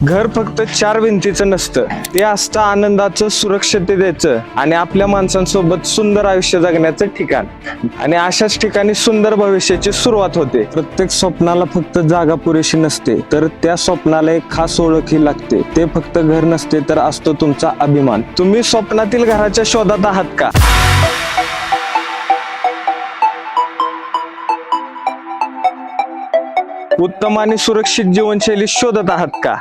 घर फक्त चार भिंतीचं नसतं, ते असतं आनंदाचं, सुरक्षिततेचं आणि आपल्या माणसांसोबत सुंदर आयुष्य जगण्याचं ठिकाण. आणि अशाच ठिकाणी सुंदर भविष्याची सुरुवात होते. प्रत्येक स्वप्नाला फक्त जागा पुरेशी नसते, तर त्या स्वप्नाला एक खास ओळखही लागते. ते फक्त घर नसते, तर असतो तुमचा अभिमान. तुम्ही स्वप्नातील घराच्या शोधात आहात का? उत्तम आणि सुरक्षित जीवनशैली शोधत आहात का?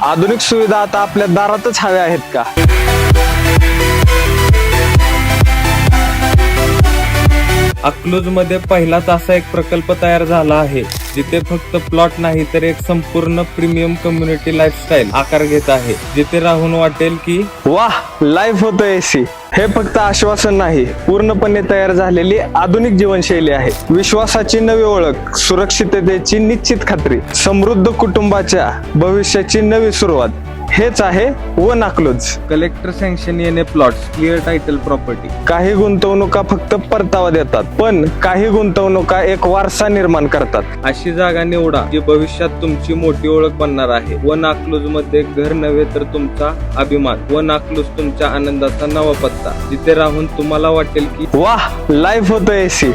आधुनिक सुविधा आता आपल्या दारातच हव्या आहेत का? अकलूज मध्ये पहिलाच असा एक प्रकल्प तयार झाला आहे जिथे फक्त प्लॉट नाही तर एक संपूर्ण प्रीमियम कम्युनिटी लाईफस्टाईल आकार घेत आहे, जिथे राहून वाटेल की वाह, लाईफ होतं एसी. हे फक्त आश्वासन नाही, पूर्णपणे तयार झालेली आधुनिक जीवनशैली आहे. विश्वासाची नवी ओळख, सुरक्षिततेची निश्चित खात्री, समृद्ध कुटुंबाच्या भविष्याची नवी सुरुवात. हेच आहे वन अकलूज. कलेक्टर सँक्शन येणे प्लॉट्स, क्लिअर टायटल प्रॉपर्टी. काही गुंतवणुका फक्त परतावा देतात, पण काही गुंतवणुका एक वारसा निर्माण करतात. अशी जागा निवडा जी भविष्यात तुमची मोठी ओळख बनणार आहे. वन अकलूज मध्ये घर नव्हे तर तुमचा अभिमान. वन अकलूज तुमच्या आनंदाचा नवा पत्ता, जिथे राहून तुम्हाला वाटेल की वाह, लाईफ होतं एसी.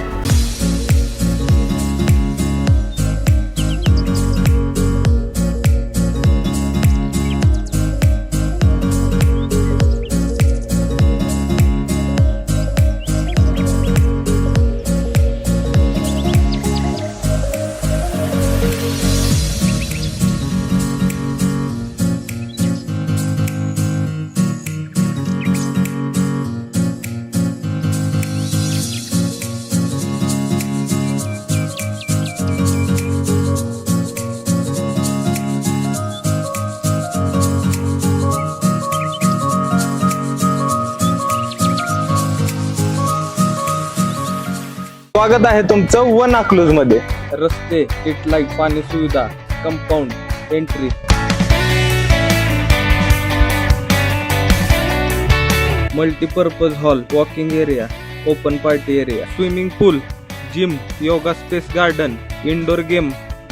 स्वागत आहे तुमचं वन अकलूज मध्ये. रस्ते, स्ट्रीट लाईट, पाणी सुविधा, compound, entry, multipurpose hall, walking area, open party area, swimming pool, gym, yoga space, garden, indoor game,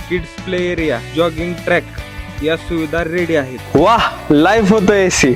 kids play area, jogging track या सुविधा रेडी आहेत. वाह, लाईफ होतं एसी.